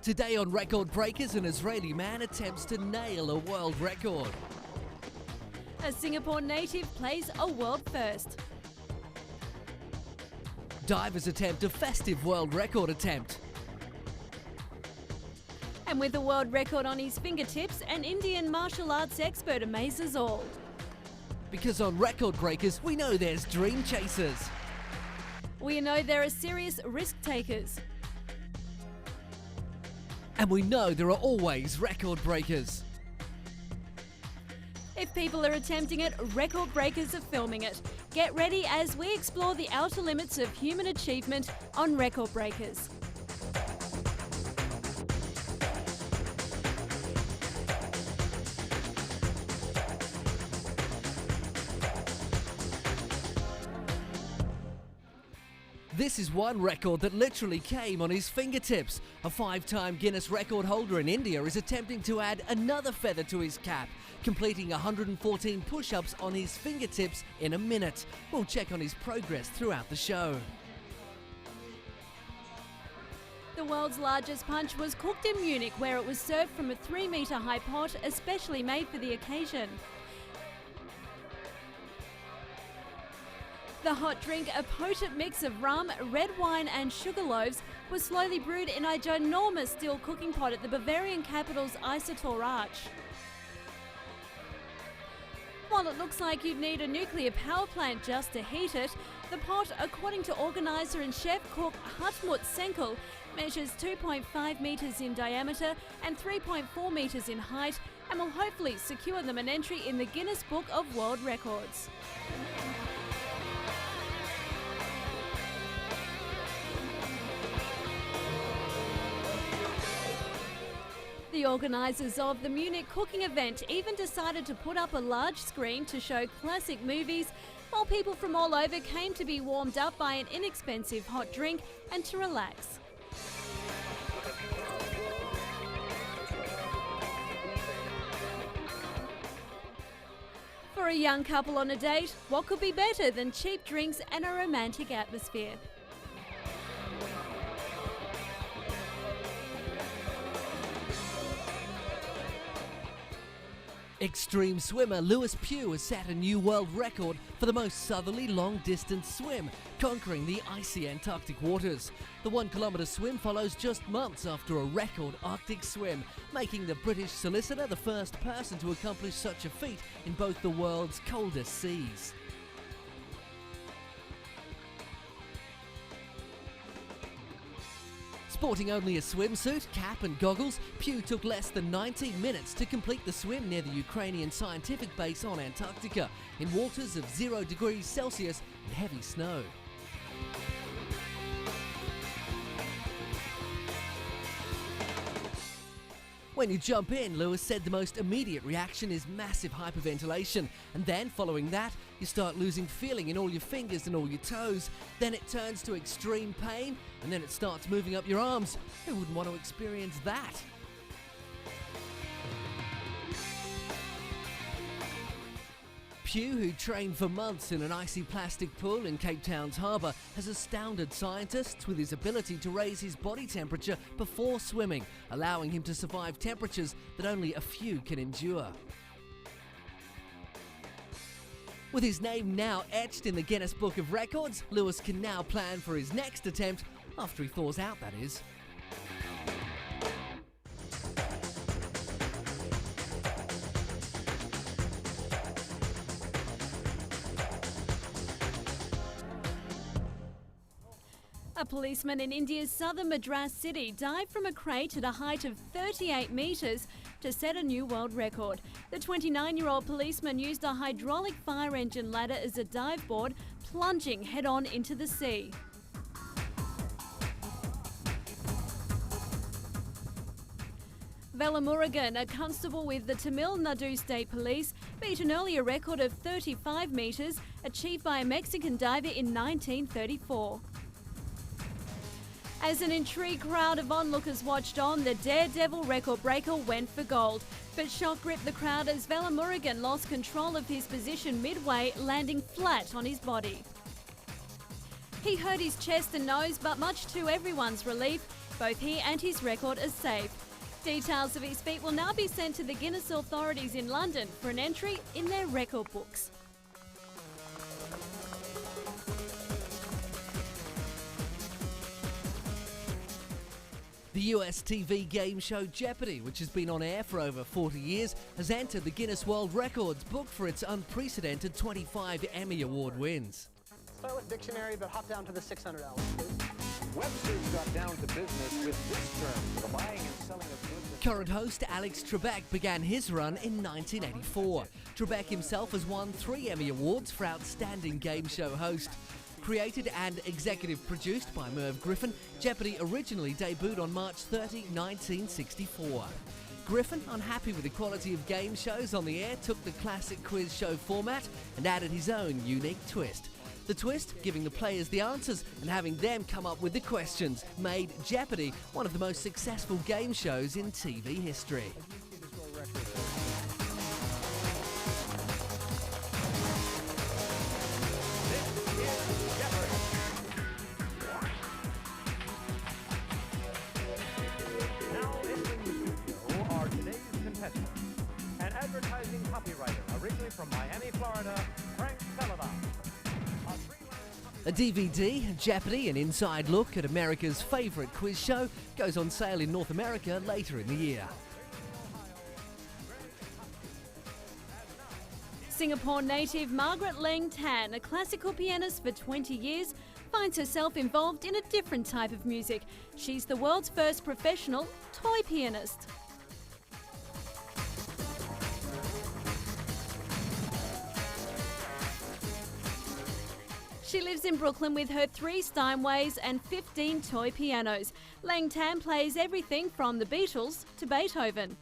Today on Record Breakers, an Israeli man attempts to nail a world record. A Singapore native plays a world first. Divers attempt a festive world record attempt. And with a world record on his fingertips, an Indian martial arts expert amazes all. Because on Record Breakers, we know there's dream chasers. We know there are serious risk takers. And we know there are always record breakers. If people are attempting it, record breakers are filming it. Get ready as we explore the outer limits of human achievement on Record Breakers. This is one record that literally came on his fingertips. A 5-time Guinness record holder in India is attempting to add another feather to his cap, completing 114 push-ups on his fingertips in a minute. We'll check on his progress throughout the show. The world's largest punch was cooked in Munich, where it was served from a 3-metre high pot, especially made for the occasion. The hot drink, a potent mix of rum, red wine and sugar loaves, was slowly brewed in a ginormous steel cooking pot at the Bavarian capital's Eisertor Arch. While it looks like you'd need a nuclear power plant just to heat it, the pot, according to organiser and chef cook Hartmut Senkel, measures 2.5 metres in diameter and 3.4 metres in height and will hopefully secure them an entry in the Guinness Book of World Records. The organisers of the Munich cooking event even decided to put up a large screen to show classic movies, while people from all over came to be warmed up by an inexpensive hot drink and to relax. For a young couple on a date, what could be better than cheap drinks and a romantic atmosphere? Extreme swimmer Lewis Pugh has set a new world record for the most southerly long-distance swim, conquering the icy Antarctic waters. The 1-kilometre swim follows just months after a record Arctic swim, making the British solicitor the first person to accomplish such a feat in both the world's coldest seas. Sporting only a swimsuit, cap and goggles, Pugh took less than 19 minutes to complete the swim near the Ukrainian scientific base on Antarctica, in waters of 0 degrees Celsius and heavy snow. When you jump in, Lewis said the most immediate reaction is massive hyperventilation, and then following that, you start losing feeling in all your fingers and all your toes. Then it turns to extreme pain, and then it starts moving up your arms. Who wouldn't want to experience that? Pugh, who trained for months in an icy plastic pool in Cape Town's harbour, has astounded scientists with his ability to raise his body temperature before swimming, allowing him to survive temperatures that only a few can endure. With his name now etched in the Guinness Book of Records, Lewis can now plan for his next attempt, after he thaws out, that is. A policeman in India's southern Madras city dived from a crate at a height of 38 metres to set a new world record. The 29-year-old policeman used a hydraulic fire engine ladder as a dive board, plunging head-on into the sea. Velamuragan, a constable with the Tamil Nadu State Police, beat an earlier record of 35 metres achieved by a Mexican diver in 1934. As an intrigued crowd of onlookers watched on, the daredevil record breaker went for gold. But shock gripped the crowd as Velamuragan lost control of his position midway, landing flat on his body. He hurt his chest and nose, but much to everyone's relief, Both he and his record are safe. Details of his feat will now be sent to the Guinness authorities in London for an entry in their record books. The US TV game show Jeopardy, which has been on air for over 40 years, has entered the Guinness World Records book for its unprecedented 25 Emmy Award wins. Start with dictionary, but hop down to the $600, please. Webster's got down to business with this term, the buying and selling of goods. Current host Alex Trebek began his run in 1984. Trebek himself has won 3 Emmy Awards for Outstanding Game Show Host. Created and executive produced by Merv Griffin, Jeopardy originally debuted on March 30, 1964. Griffin, unhappy with the quality of game shows on the air, took the classic quiz show format and added his own unique twist. The twist, giving the players the answers and having them come up with the questions, made Jeopardy one of the most successful game shows in TV history. An advertising copywriter, originally from Miami, Florida, Frank Sullivan. A DVD, Jeopardy, an inside look at America's favourite quiz show, goes on sale in North America later in the year. Singapore native Margaret Leng Tan, a classical pianist for 20 years, finds herself involved in a different type of music. She's the world's first professional toy pianist. She lives in Brooklyn with her 3 Steinways and 15 toy pianos. Leng Tan plays everything from the Beatles to Beethoven.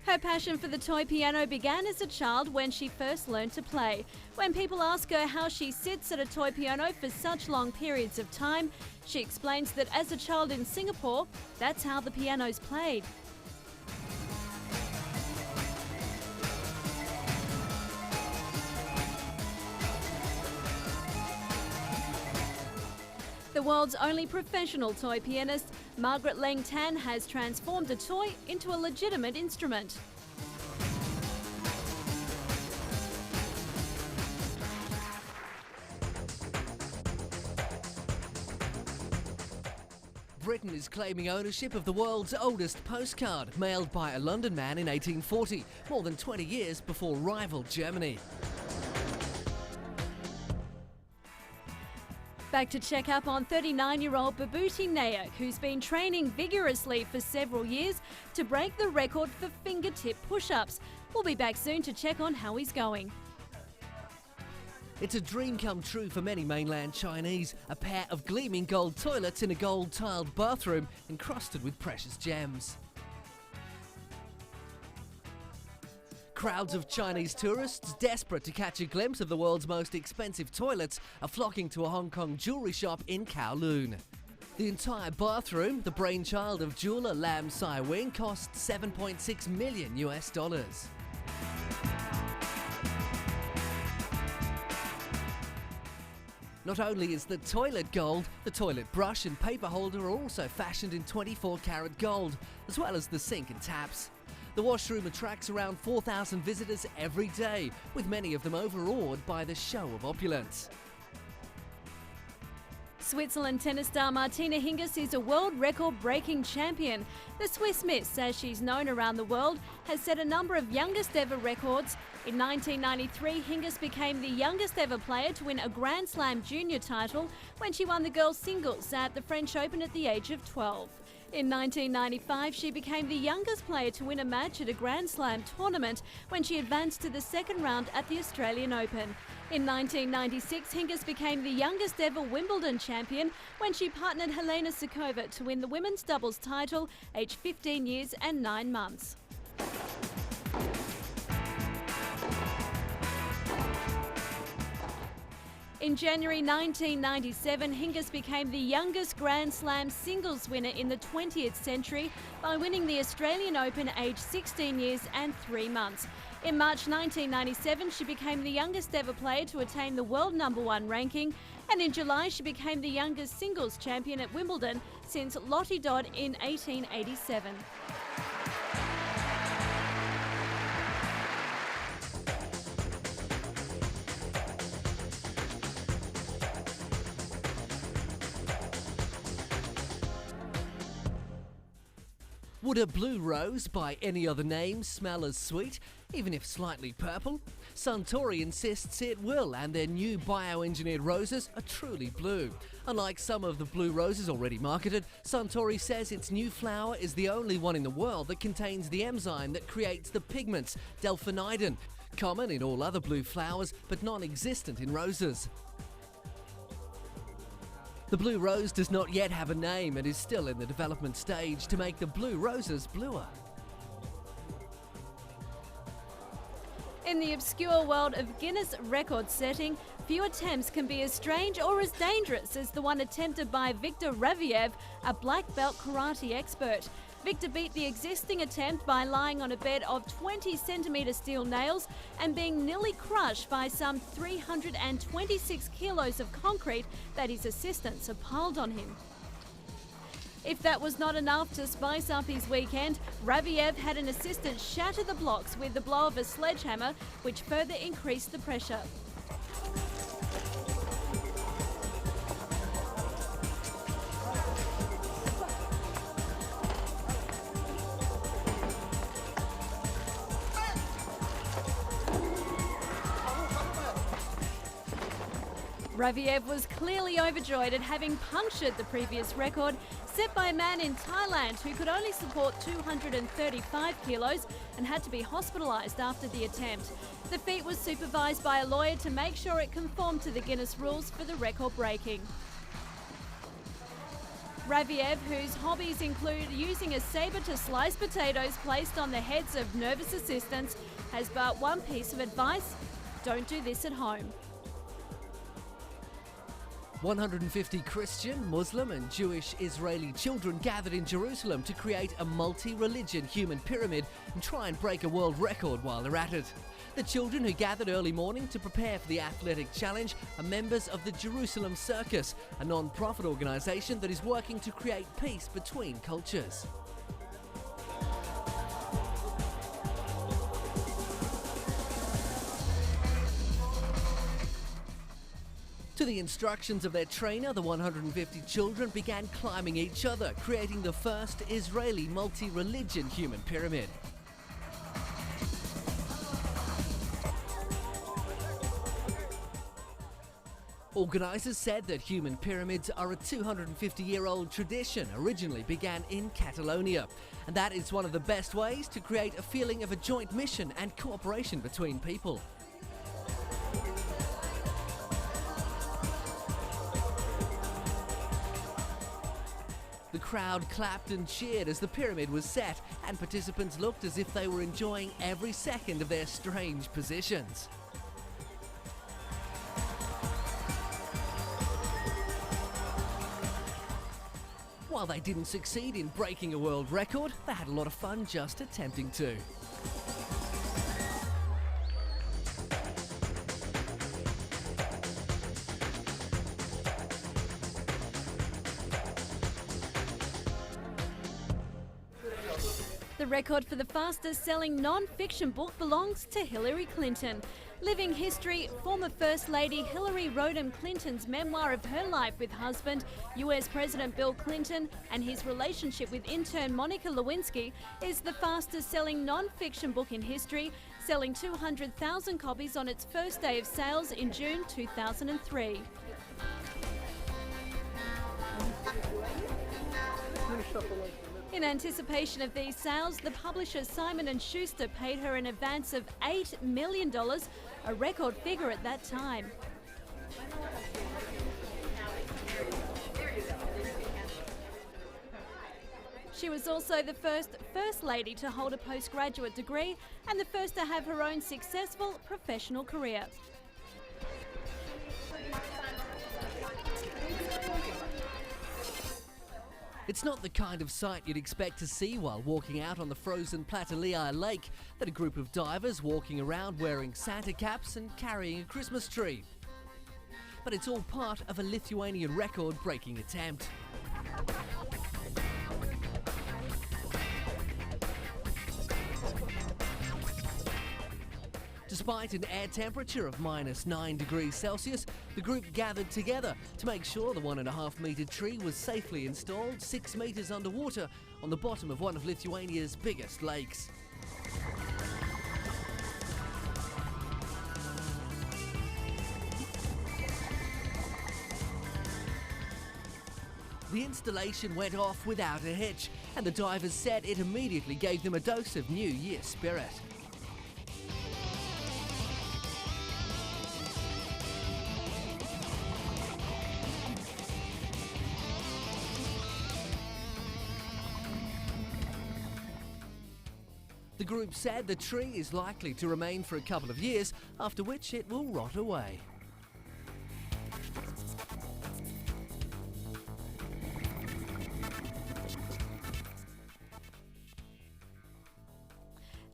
Her passion for the toy piano began as a child when she first learned to play. When people ask her how she sits at a toy piano for such long periods of time, she explains that as a child in Singapore, that's how the piano's played. The world's only professional toy pianist, Margaret Leng Tan has transformed a toy into a legitimate instrument. Britain is claiming ownership of the world's oldest postcard, mailed by a London man in 1840, more than 20 years before rival Germany. Back to check up on 39-year-old Babouti Nayak, who's been training vigorously for several years to break the record for fingertip push-ups. We'll be back soon to check on how he's going. It's a dream come true for many mainland Chinese, a pair of gleaming gold toilets in a gold-tiled bathroom encrusted with precious gems. Crowds of Chinese tourists, desperate to catch a glimpse of the world's most expensive toilets, are flocking to a Hong Kong jewellery shop in Kowloon. The entire bathroom, the brainchild of jeweller Lam Sai Wing, cost $7.6 million. Not only is the toilet gold, the toilet brush and paper holder are also fashioned in 24-karat gold, as well as the sink and taps. The washroom attracts around 4,000 visitors every day, with many of them overawed by the show of opulence. Switzerland tennis star Martina Hingis is a world record-breaking champion. The Swiss Miss, as she's known around the world, has set a number of youngest ever records. In 1993, Hingis became the youngest ever player to win a Grand Slam junior title when she won the girls' singles at the French Open at the age of 12. In 1995, she became the youngest player to win a match at a Grand Slam tournament when she advanced to the second round at the Australian Open. In 1996, Hingis became the youngest ever Wimbledon champion when she partnered Helena Suková to win the women's doubles title, aged 15 years and 9 months. In January 1997, Hingis became the youngest Grand Slam singles winner in the 20th century by winning the Australian Open aged 16 years and 3 months. In March 1997, she became the youngest ever player to attain the world #1 ranking, and in July she became the youngest singles champion at Wimbledon since Lottie Dodd in 1887. Would a blue rose by any other name smell as sweet, even if slightly purple? Suntory insists it will, and their new bioengineered roses are truly blue. Unlike some of the blue roses already marketed, Suntory says its new flower is the only one in the world that contains the enzyme that creates the pigments delphinidin, common in all other blue flowers but non-existent in roses. The blue rose does not yet have a name and is still in the development stage to make the blue roses bluer. In the obscure world of Guinness record setting, few attempts can be as strange or as dangerous as the one attempted by Viktor Raviev, a black belt karate expert. Viktor beat the existing attempt by lying on a bed of 20-centimetre steel nails and being nearly crushed by some 326 kilos of concrete that his assistants have piled on him. If that was not enough to spice up his weekend, Raviev had an assistant shatter the blocks with the blow of a sledgehammer, which further increased the pressure. Raviev was clearly overjoyed at having punctured the previous record set by a man in Thailand who could only support 235 kilos and had to be hospitalised after the attempt. The feat was supervised by a lawyer to make sure it conformed to the Guinness rules for the record breaking. Raviev, whose hobbies include using a sabre to slice potatoes placed on the heads of nervous assistants, has but one piece of advice: don't do this at home. 150 Christian, Muslim and Jewish Israeli children gathered in Jerusalem to create a multi-religion human pyramid and try and break a world record while they're at it. The children, who gathered early morning to prepare for the athletic challenge, are members of the Jerusalem Circus, a non-profit organisation that is working to create peace between cultures. To the instructions of their trainer, the 150 children began climbing each other, creating the first Israeli multi-religion human pyramid. Organisers said that human pyramids are a 250-year-old tradition, originally began in Catalonia, and that is one of the best ways to create a feeling of a joint mission and cooperation between people. The crowd clapped and cheered as the pyramid was set, and participants looked as if they were enjoying every second of their strange positions. While they didn't succeed in breaking a world record, they had a lot of fun just attempting to. The record for the fastest-selling non-fiction book belongs to Hillary Clinton. Living history, former First Lady Hillary Rodham Clinton's memoir of her life with husband, US President Bill Clinton, and his relationship with intern Monica Lewinsky is the fastest-selling non-fiction book in history, selling 200,000 copies on its first day of sales in June 2003. In anticipation of these sales, the publisher Simon & Schuster paid her an advance of $8 million, a record figure at that time. She was also the First Lady to hold a postgraduate degree and the first to have her own successful professional career. It's not the kind of sight you'd expect to see while walking out on the frozen Platalii Lake, that a group of divers walking around wearing Santa caps and carrying a Christmas tree. But it's all part of a Lithuanian record-breaking attempt. Despite an air temperature of -9 degrees Celsius, the group gathered together to make sure the 1.5 metre tree was safely installed 6 metres underwater on the bottom of one of Lithuania's biggest lakes. The installation went off without a hitch, and the divers said it immediately gave them a dose of New Year spirit. The group said the tree is likely to remain for a couple of years, after which it will rot away.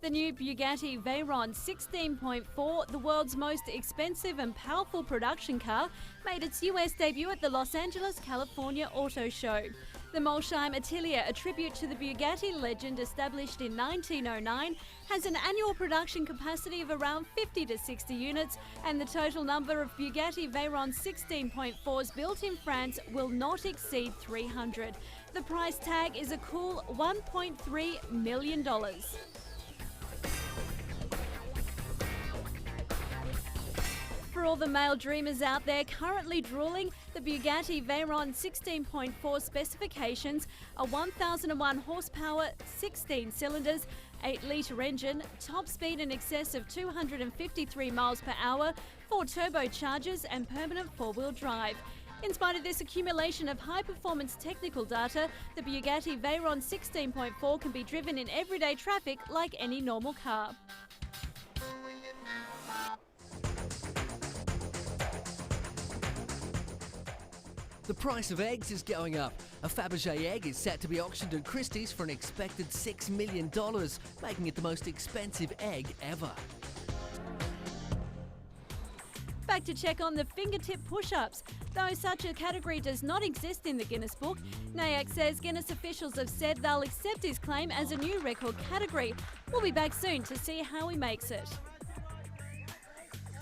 The new Bugatti Veyron 16.4, the world's most expensive and powerful production car, made its US debut at the Los Angeles, California Auto Show. The Molsheim Atelier, a tribute to the Bugatti legend established in 1909, has an annual production capacity of around 50 to 60 units, and the total number of Bugatti Veyron 16.4s built in France will not exceed 300. The price tag is a cool $1.3 million. For all the male dreamers out there currently drooling, the Bugatti Veyron 16.4 specifications are 1,001 horsepower, 16 cylinders, 8-litre engine, top speed in excess of 253 miles per hour, 4 turbochargers and permanent four-wheel drive. In spite of this accumulation of high-performance technical data, the Bugatti Veyron 16.4 can be driven in everyday traffic like any normal car. The price of eggs is going up. A Fabergé egg is set to be auctioned at Christie's for an expected $6 million, making it the most expensive egg ever. Back to check on the fingertip push-ups. Though such a category does not exist in the Guinness Book, Nayak says Guinness officials have said they'll accept his claim as a new record category. We'll be back soon to see how he makes it.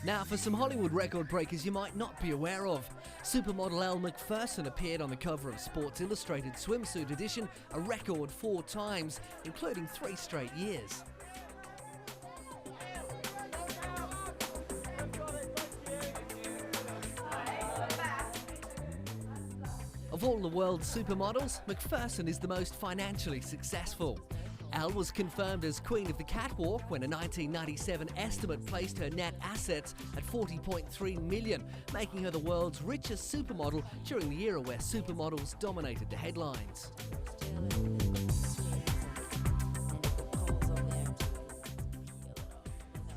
Now for some Hollywood record breakers you might not be aware of. Supermodel Elle Macpherson appeared on the cover of Sports Illustrated Swimsuit Edition a record 4 times, including 3 straight years. Of all the world's supermodels, Macpherson is the most financially successful. Elle was confirmed as Queen of the Catwalk when a 1997 estimate placed her net assets at $40.3 million, making her the world's richest supermodel during the era where supermodels dominated the headlines.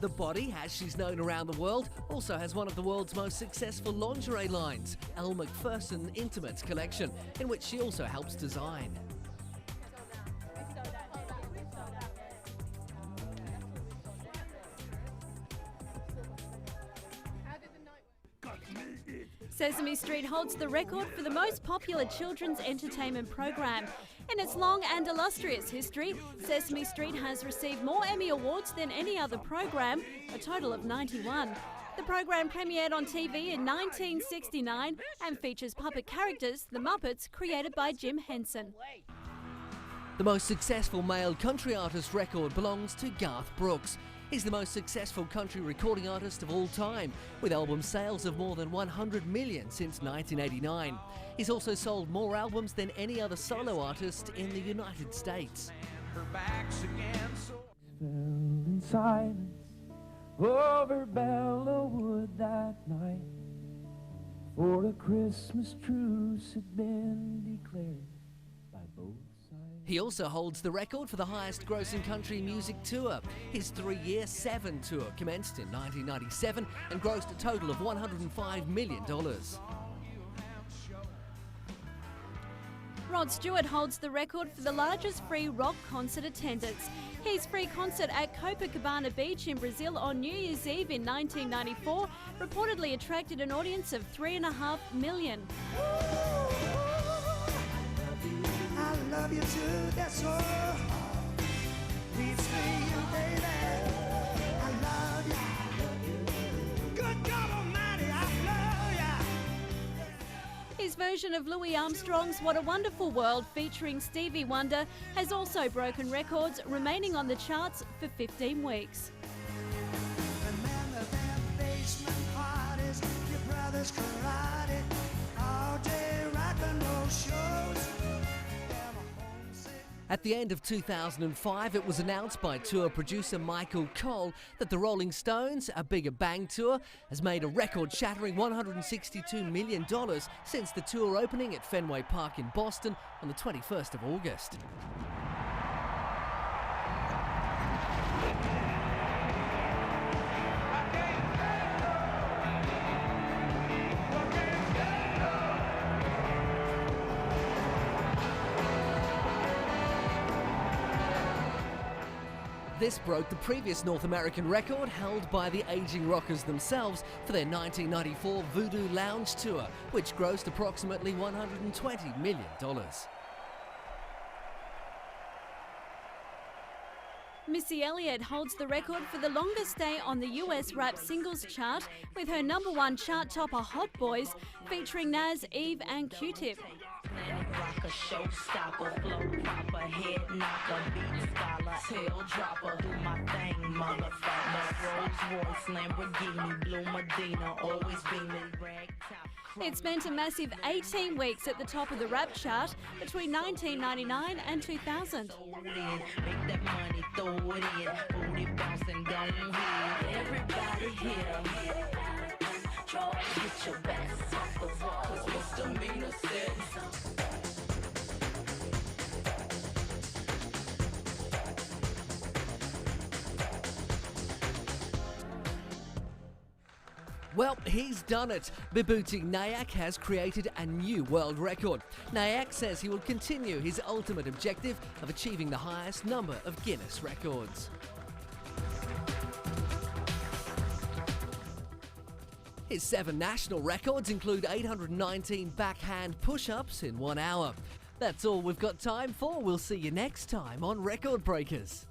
The Body, as she's known around the world, also has one of the world's most successful lingerie lines, Elle Macpherson Intimates Collection, in which she also helps design. Sesame Street holds the record for the most popular children's entertainment program. In its long and illustrious history, Sesame Street has received more Emmy Awards than any other program, a total of 91. The program premiered on TV in 1969 and features puppet characters, the Muppets, created by Jim Henson. The most successful male country artist record belongs to Garth Brooks. He's the most successful country recording artist of all time, with album sales of more than 100 million since 1989. He's also sold more albums than any other solo artist in the United States. Fell in silence over Bellawood that night, for a Christmas truce had been declared by both sides. He also holds the record for the highest grossing country music tour. His 3-year Seven tour commenced in 1997 and grossed a total of $105 million. Rod Stewart holds the record for the largest free rock concert attendance. His free concert at Copacabana Beach in Brazil on New Year's Eve in 1994 reportedly attracted an audience of 3.5 million. I love you too, that's all. Please say you, baby. I love you. Good God Almighty, I love you. His version of Louis Armstrong's What a Wonderful World featuring Stevie Wonder has also broken records, remaining on the charts for 15 weeks. Remember them basement parties, your brother's karate, all day rock and roll shows. At the end of 2005, it was announced by tour producer Michael Cole that the Rolling Stones' A Bigger Bang tour has made a record-shattering $162 million since the tour opening at Fenway Park in Boston on the 21st of August. This broke the previous North American record held by the Aging Rockers themselves for their 1994 Voodoo Lounge tour, which grossed approximately $120 million. Missy Elliott holds the record for the longest stay on the US rap singles chart with her #1 chart topper Hot Boys featuring Nas, Eve and Q-Tip. Rock a showstopper, flow proper, head knocker, beat scholar, tail dropper, do my thing, motherfucker. Rolls Royce, Lamborghini, Blue Medina, always beaming, rag top. It spent a massive 18 weeks at the top of the rap chart between 1999 and 2000. Make that money, throw it in, booty bouncing, go ahead. Everybody here, get your best off the wall, 'cause misdemeanor said. Well, he's done it. Bibuti Nayak has created a new world record. Nayak says he will continue his ultimate objective of achieving the highest number of Guinness records. His 7 national records include 819 backhand push-ups in 1 hour. That's all we've got time for. We'll see you next time on Record Breakers.